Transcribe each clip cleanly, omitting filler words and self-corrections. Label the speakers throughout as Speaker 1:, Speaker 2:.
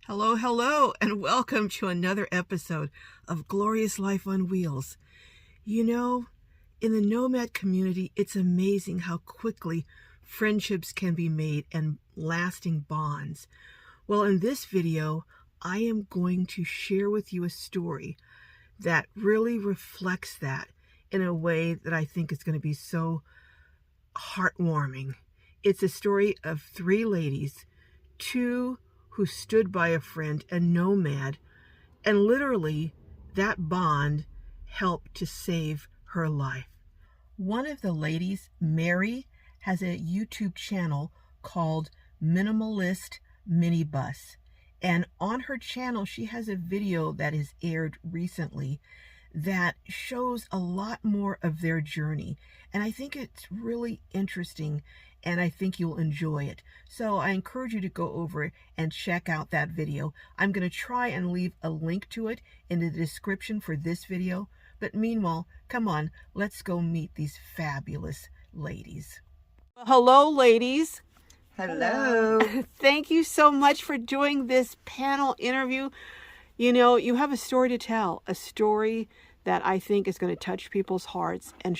Speaker 1: Hello, hello, and welcome to another episode of Glorious Life on Wheels. You know, in the nomad community, it's amazing how quickly friendships can be made and lasting bonds. Well, in this video, I am going to share with you a story that really reflects that in a way that I think is going to be so heartwarming. It's a story of three ladies, two who stood by a friend, a nomad, and literally that bond helped to save her life. One of the ladies, Mary, has a YouTube channel called Maximalist Minibus. And on her channel, she has a video that is aired recently that shows a lot more of their journey. And I think it's really interesting, and I think you'll enjoy it. So I encourage you to go over and check out that video. I'm going to try and leave a link to it in the description for this video. But meanwhile, come on, let's go meet these fabulous ladies. Hello, ladies.
Speaker 2: Hello.
Speaker 1: Thank you so much for doing this panel interview. You know, you have a story to tell, a story that I think is going to touch people's hearts and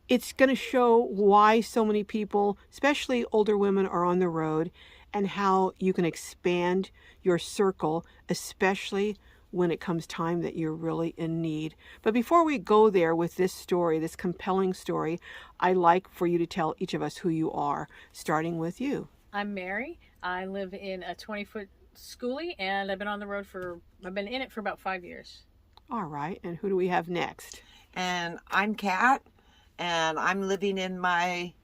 Speaker 1: it's going to show why so many people, especially older women, are on the road and how you can expand your circle, especially when it comes time that you're really in need. But before we go there with this story, this compelling story, I'd like for you to tell each of us who you are, starting with you.
Speaker 3: I'm Mary. I live in a 20-foot schoolie, and I've been on the road I've been in it for about 5 years.
Speaker 1: All right, and who do we have next?
Speaker 2: And I'm Kat, and I'm living in my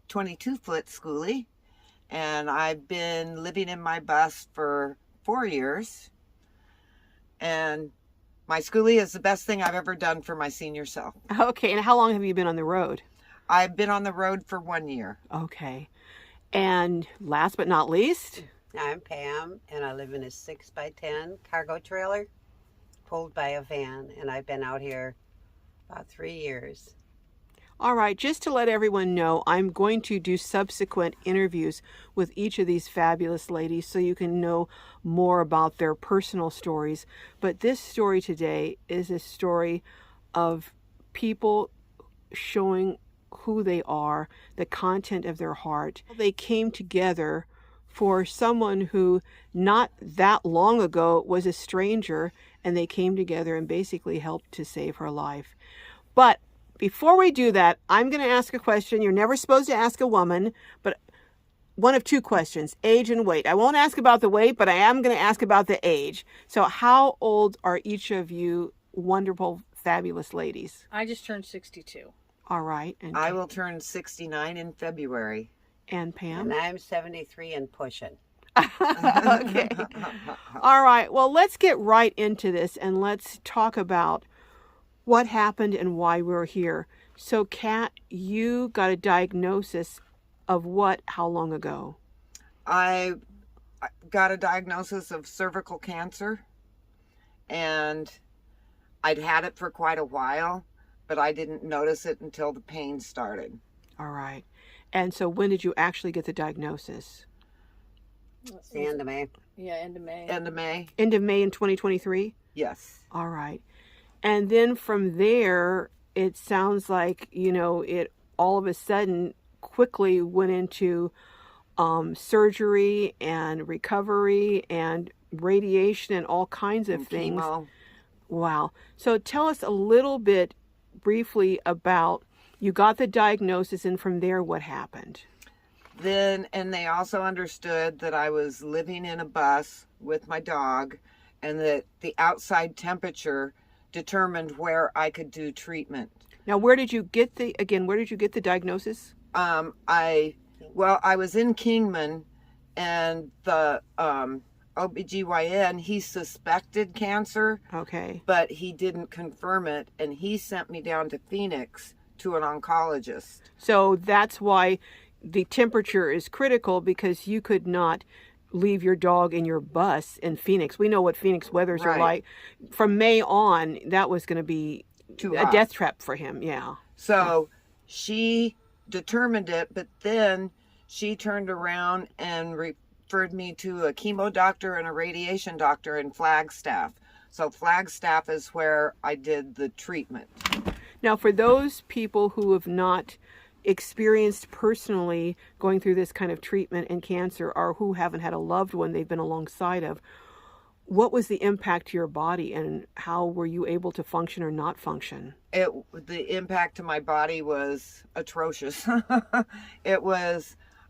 Speaker 2: 22-foot schoolie, and I've been living in my bus for 4 years. And my schoolie is the best thing I've ever done for my senior self.
Speaker 1: Okay, and how long have you been on the road?
Speaker 2: I've been on the road for 1 year.
Speaker 1: Okay, and last but not least?
Speaker 4: I'm Pam, and I live in a 6x10 cargo trailer pulled by a van, and I've been out here about 3 years.
Speaker 1: All right, just to let everyone know, I'm going to do subsequent interviews with each of these fabulous ladies so you can know more about their personal stories. But this story today is a story of people showing who they are, the content of their heart. They came together for someone who not that long ago was a stranger, and they came together and basically helped to save her life. But before we do that, I'm going to ask a question. You're never supposed to ask a woman, but one of two questions, age and weight. I won't ask about the weight, but I am going to ask about the age. So how old are each of you wonderful, fabulous ladies?
Speaker 3: I just turned 62.
Speaker 1: All right. And
Speaker 2: I will turn 69 in February.
Speaker 1: And Pam?
Speaker 4: And I'm 73 and pushing.
Speaker 1: Okay. All right. Well, let's get right into this and let's talk about what happened and why we're here. So, Kat, you got a diagnosis of what, how long ago?
Speaker 2: I got a diagnosis of cervical cancer, and I'd had it for quite a while, but I didn't notice it until the pain started.
Speaker 1: All right. And so when did you actually get the diagnosis?
Speaker 4: It's the end of May.
Speaker 3: Yeah, end of May.
Speaker 2: End of May?
Speaker 1: End of May in 2023?
Speaker 2: Yes.
Speaker 1: All right. And then from there, it sounds like, you know, it all of a sudden quickly went into surgery and recovery and radiation and all kinds of things.
Speaker 2: Chemo.
Speaker 1: Wow. So tell us a little bit briefly about, you got the diagnosis, and from there, what happened?
Speaker 2: And they also understood that I was living in a bus with my dog, and that the outside temperature determined where I could do treatment.
Speaker 1: Now, where did you get the diagnosis?
Speaker 2: I was in Kingman, and the OBGYN, he suspected cancer.
Speaker 1: Okay.
Speaker 2: But he didn't confirm it, and he sent me down to Phoenix to an oncologist.
Speaker 1: So that's why the temperature is critical, because you could not leave your dog in your bus in Phoenix. We know what Phoenix weathers are like. From May on, that was going to be a death trap for him. Yeah.
Speaker 2: So she determined it, but then she turned around and referred me to a chemo doctor and a radiation doctor in Flagstaff. So Flagstaff is where I did the treatment.
Speaker 1: Now, for those people who have not experienced personally going through this kind of treatment and cancer, or who haven't had a loved one they've been alongside of, what was the impact to your body, and how were you able to function or not function?
Speaker 2: The impact to my body was atrocious.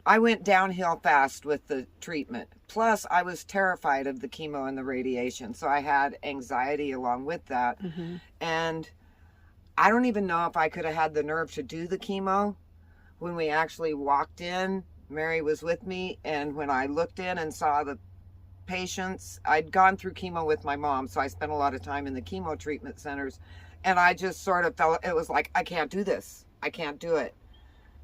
Speaker 2: I went downhill fast with the treatment. Plus, I was terrified of the chemo and the radiation. So I had anxiety along with that.
Speaker 1: Mm-hmm.
Speaker 2: And I don't even know if I could have had the nerve to do the chemo. When we actually walked in, Mary was with me. And when I looked in and saw the patients, I'd gone through chemo with my mom. So I spent a lot of time in the chemo treatment centers. And I just sort of felt, it was like, I can't do this. I can't do it.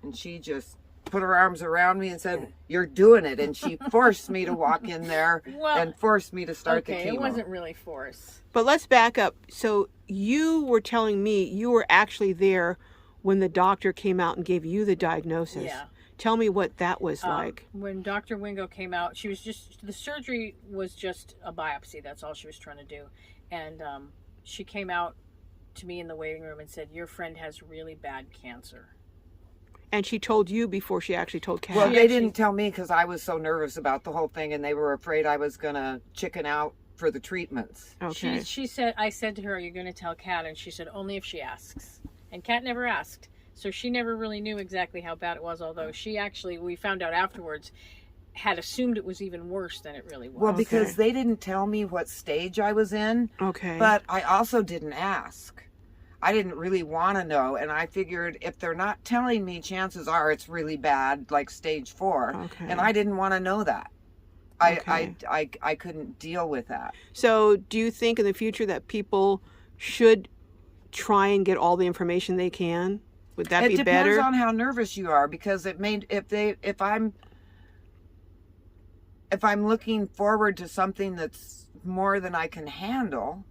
Speaker 2: And she just put her arms around me and said, "You're doing it." And she forced me to walk in there and forced me to start the chemo.
Speaker 3: It wasn't really force.
Speaker 1: But let's back up. So you were telling me you were actually there when the doctor came out and gave you the diagnosis.
Speaker 3: Yeah.
Speaker 1: Tell me what that was like.
Speaker 3: When Dr. Wingo came out, the surgery was just a biopsy. That's all she was trying to do. And she came out to me in the waiting room and said, "Your friend has really bad cancer."
Speaker 1: And she told you before she actually told Kat?
Speaker 2: Well, they didn't tell me because I was so nervous about the whole thing, and they were afraid I was going to chicken out for the treatments.
Speaker 1: Okay.
Speaker 3: She said, I said to her, "Are you going to tell Kat?" And she said, "Only if she asks." And Kat never asked. So she never really knew exactly how bad it was, although she actually, we found out afterwards, had assumed it was even worse than it really was.
Speaker 2: Well, because they didn't tell me what stage I was in.
Speaker 1: Okay.
Speaker 2: But I also didn't ask. I didn't really want to know, and I figured if they're not telling me, chances are it's really bad, like stage 4.
Speaker 1: Okay.
Speaker 2: And I didn't want to know that. I couldn't deal with that.
Speaker 1: So do you think in the future that people should try and get all the information they can? Would that be better?
Speaker 2: It depends on how nervous you are, because if I'm looking forward to something that's more than I can handle.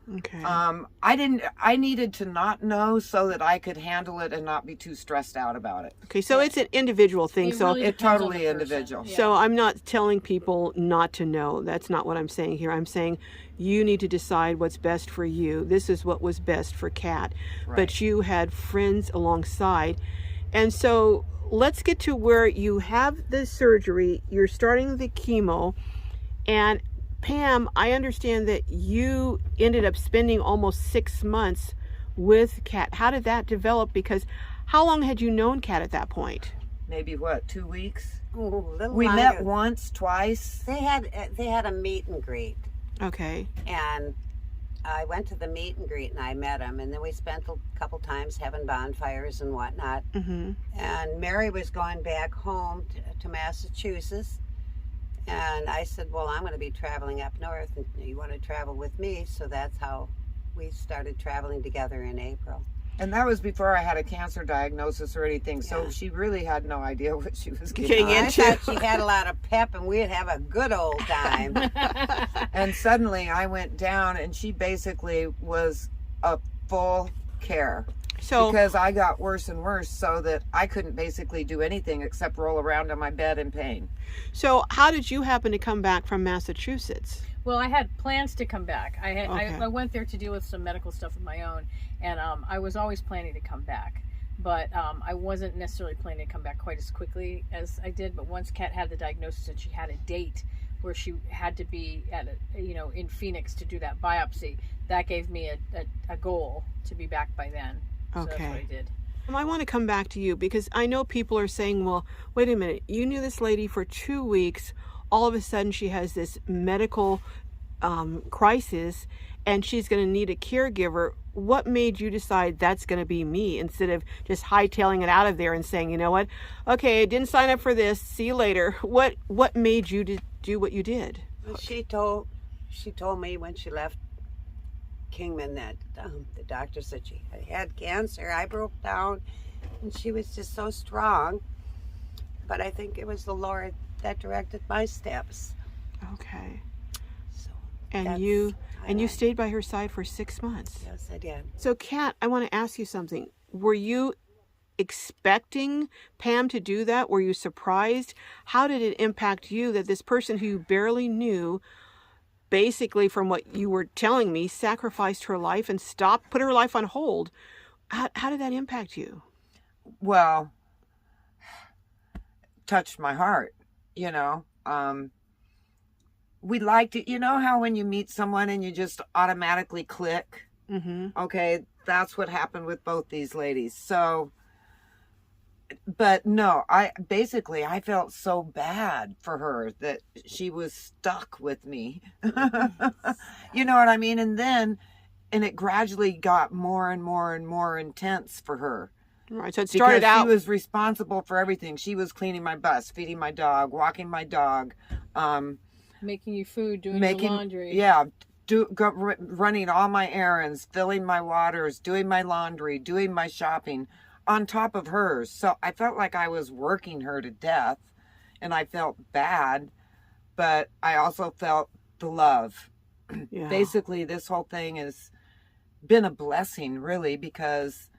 Speaker 1: Okay.
Speaker 2: I needed to not know so that I could handle it and not be too stressed out about it.
Speaker 1: Okay, so it's an individual thing.
Speaker 3: It really
Speaker 2: It's
Speaker 3: depends on
Speaker 2: totally
Speaker 3: the person.
Speaker 2: individual.
Speaker 3: Yeah.
Speaker 1: So I'm not telling people not to know. That's not what I'm saying here. I'm saying you need to decide what's best for you. This is what was best for Kat.
Speaker 2: Right.
Speaker 1: But you had friends alongside. And so let's get to where you have the surgery, you're starting the chemo, and Pam, I understand that you ended up spending almost 6 months with Kat. How did that develop? Because how long had you known Kat at that point?
Speaker 2: Maybe 2 weeks?
Speaker 4: Ooh, a little
Speaker 2: We
Speaker 4: longer.
Speaker 2: met once, twice.
Speaker 4: They had a meet and greet,
Speaker 1: Okay.
Speaker 4: and I went to the meet and greet and I met him, and then we spent a couple times having bonfires and whatnot.
Speaker 1: Mm-hmm.
Speaker 4: And Mary was going back home to Massachusetts, and I said, "Well, I'm going to be traveling up north, and you want to travel with me?" So that's how we started traveling together in April.
Speaker 2: And that was before I had a cancer diagnosis or anything, so
Speaker 4: Yeah.
Speaker 2: she really had no idea what she was
Speaker 1: Getting
Speaker 2: getting
Speaker 1: in.
Speaker 2: on.
Speaker 4: I thought she had a lot of pep, and we'd have a good old time.
Speaker 2: And suddenly I went down, and she basically was a full care.
Speaker 1: So
Speaker 2: Because I got worse and worse, so that I couldn't basically do anything except roll around on my bed in pain.
Speaker 1: So how did you happen to come back from Massachusetts?
Speaker 3: Well, I had plans to come back.
Speaker 1: Okay.
Speaker 3: I went there to deal with some medical stuff of my own, and I was always planning to come back. But I wasn't necessarily planning to come back quite as quickly as I did. But once Kat had the diagnosis and she had a date where she had to be at in Phoenix to do that biopsy, that gave me a goal to be back by then. So that's what I did.
Speaker 1: I want to come back to you because I know people are saying, well, wait a minute, you knew this lady for 2 weeks. All of a sudden she has this medical crisis and she's going to need a caregiver. What made you decide that's going to be me instead of just hightailing it out of there and saying, you know what, okay, I didn't sign up for this, see you later. What made you do what you did?
Speaker 4: She told me when she left Kingman that the doctor said she had cancer. I broke down, and she was just so strong. But I think it was the Lord that directed my steps.
Speaker 1: Okay.
Speaker 4: So
Speaker 1: And you stayed by her side for 6 months.
Speaker 4: Yes, I did.
Speaker 1: So Kat, I want to ask you something. Were you expecting Pam to do that? Were you surprised? How did it impact you that this person who you barely knew, basically from what you were telling me, sacrificed her life and put her life on hold? How did that impact you?
Speaker 2: Well, touched my heart, you know. We liked it. You know how when you meet someone and you just automatically click?
Speaker 1: Mm-hmm.
Speaker 2: Okay, that's what happened with both these ladies. So, but no, I felt so bad for her that she was stuck with me. You know what I mean? And it gradually got more and more and more intense for her.
Speaker 1: Right. So it started out.
Speaker 2: She was responsible for everything. She was cleaning my bus, feeding my dog, walking my dog,
Speaker 3: making you food, doing your laundry.
Speaker 2: Yeah, running all my errands, filling my waters, doing my laundry, doing my shopping on top of hers. So I felt like I was working her to death, and I felt bad, but I also felt the love.
Speaker 1: Yeah.
Speaker 2: Basically, this whole thing has been a blessing, really, because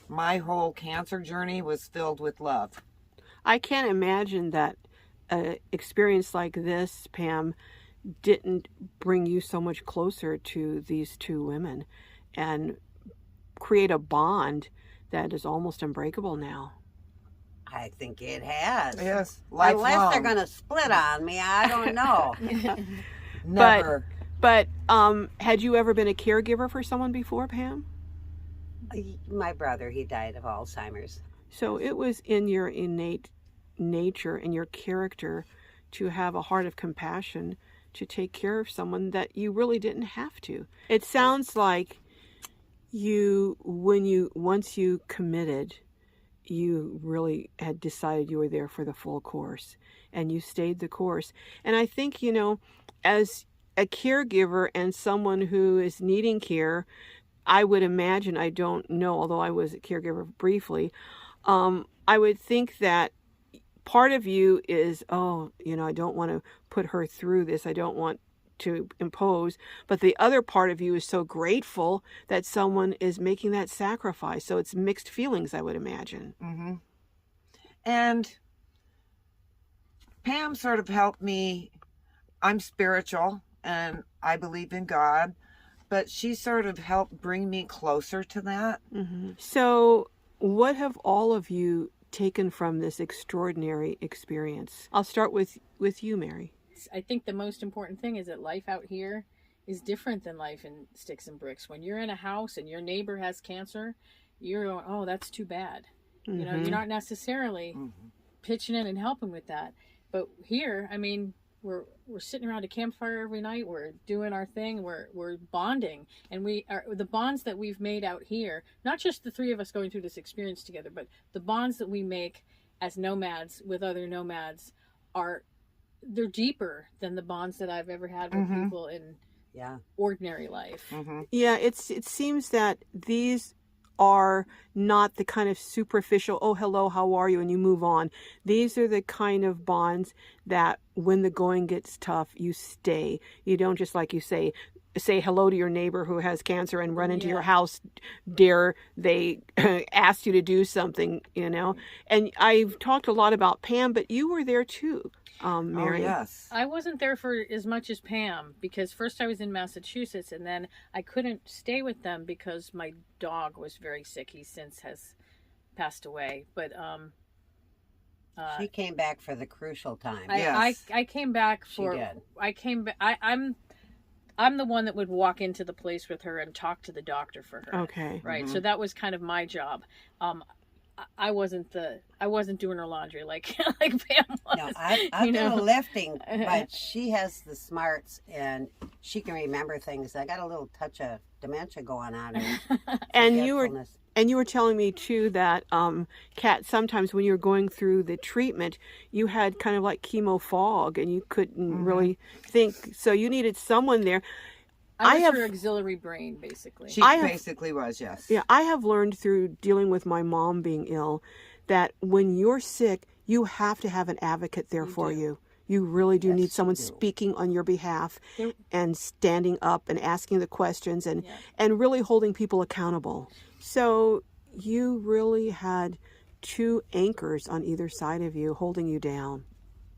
Speaker 2: my whole cancer journey was filled with love.
Speaker 1: I can't imagine that an experience like this, Pam, didn't bring you so much closer to these two women and create a bond that is almost unbreakable now.
Speaker 4: I think it has.
Speaker 2: Yes. Lifelong.
Speaker 4: Unless they're going to split on me, I don't know.
Speaker 2: Never.
Speaker 1: But had you ever been a caregiver for someone before, Pam?
Speaker 4: My brother, he died of Alzheimer's.
Speaker 1: So it was in your innate nature and your character to have a heart of compassion to take care of someone that you really didn't have to. It sounds like once you committed, you really had decided you were there for the full course, and you stayed the course. And I think, as a caregiver and someone who is needing care, I would imagine, I don't know, although I was a caregiver briefly, I would think that part of you is, I don't want to put her through this. I don't want to impose. But the other part of you is so grateful that someone is making that sacrifice. So it's mixed feelings, I would imagine.
Speaker 2: Mm-hmm. And Pam sort of helped me. I'm spiritual and I believe in God, but she sort of helped bring me closer to that.
Speaker 1: Mm-hmm. So what have all of you taken from this extraordinary experience? I'll start with you, Mary.
Speaker 3: I think the most important thing is that life out here is different than life in sticks and bricks. When you're in a house and your neighbor has cancer, you're going, oh, that's too bad.
Speaker 1: Mm-hmm.
Speaker 3: You're not necessarily pitching in and helping with that. But here, I mean, we're sitting around a campfire every night. We're doing our thing. We're bonding, and the bonds that we've made out here. Not just the three of us going through this experience together, but the bonds that we make as nomads with other nomads they're deeper than the bonds that I've ever had with people in ordinary life.
Speaker 2: Mm-hmm.
Speaker 1: Yeah, it seems that these are not the kind of superficial, oh, hello, how are you, and you move on. These are the kind of bonds that when the going gets tough, you stay. You don't just, like you say hello to your neighbor who has cancer and run into your house, dare they ask you to do something, And I've talked a lot about Pam, but you were there too. Mary.
Speaker 2: Oh, yes.
Speaker 3: I wasn't there for as much as Pam because first I was in Massachusetts and then I couldn't stay with them because my dog was very sick. He since has passed away. But
Speaker 4: she came back for the crucial time.
Speaker 3: I came back for.
Speaker 4: She did.
Speaker 3: I came back. I'm the one that would walk into the place with her and talk to the doctor for her.
Speaker 1: Okay.
Speaker 3: Right. So that was kind of my job. I wasn't doing her laundry like Pam was.
Speaker 4: No, I'm doing lifting, but she has the smarts and she can remember things. I got a little touch of dementia going on.
Speaker 1: And you were telling me too that Kat, sometimes when you're going through the treatment, you had kind of like chemo fog and you couldn't really think. So you needed someone there.
Speaker 3: I was her auxiliary brain, basically.
Speaker 2: She basically was, yes.
Speaker 1: Yeah, I have learned through dealing with my mom being ill that when you're sick, you have to have an advocate there for you. You really do need someone speaking on your behalf and standing up and asking the questions and really holding people accountable. So you really had two anchors on either side of you holding you down,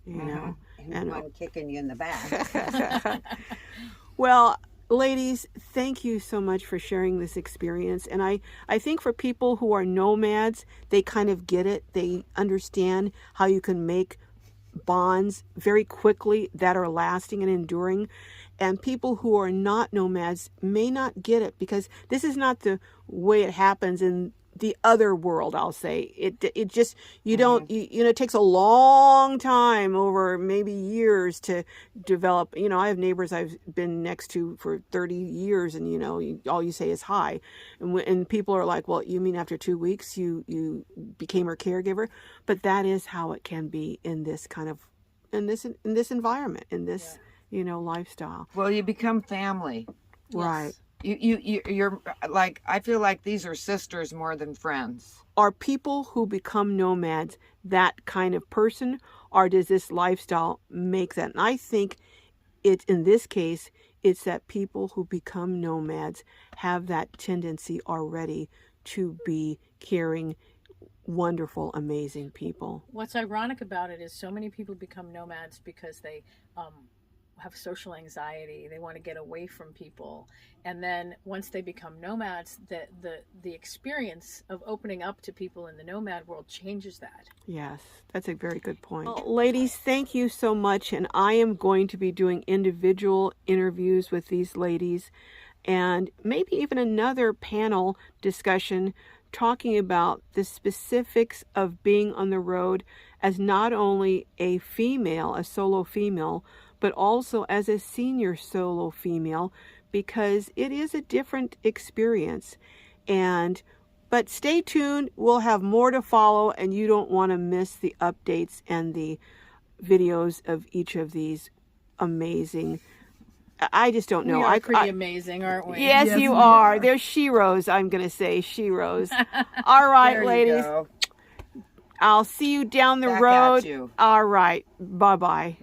Speaker 1: you know.
Speaker 4: And one kicking you in the back.
Speaker 1: Well, ladies, thank you so much for sharing this experience. And I think for people who are nomads, they kind of get it. They understand how you can make bonds very quickly that are lasting and enduring. And people who are not nomads may not get it because this is not the way it happens in the other world, I'll say. It just, you don't, you know, it takes a long time, over maybe years, to develop. You know, I have neighbors I've been next to for 30 years, and, you know, all you say is hi. And people are like, well, you mean after 2 weeks you became her caregiver? But that is how it can be in this kind of, in this environment, in this, you know, lifestyle.
Speaker 2: Well, you become family.
Speaker 1: Right.
Speaker 2: You're like, I feel like these are sisters more than friends.
Speaker 1: Are people who become nomads that kind of person, or does this lifestyle make that? And I think it's, in this case, it's that people who become nomads have that tendency already to be caring, wonderful, amazing people.
Speaker 3: What's ironic about it is so many people become nomads because they have social anxiety. They want to get away from people, and then once they become nomads, the experience of opening up to people in the nomad world changes that.
Speaker 1: Yes, that's a very good point. Well, ladies, thank you so much. And I am going to be doing individual interviews with these ladies, and maybe even another panel discussion talking about the specifics of being on the road as not only a female, a solo female, but also as a senior solo female, because it is a different experience. But stay tuned, we'll have more to follow, and you don't want to miss the updates and the videos of each of these amazing, I just don't know.
Speaker 3: We are pretty amazing, aren't we?
Speaker 1: Yes, you are. They're sheroes, I'm going to say, sheroes. All right, ladies.
Speaker 2: Go.
Speaker 1: I'll see you down the
Speaker 2: Back
Speaker 1: road.
Speaker 2: at you.
Speaker 1: All right. Bye-bye.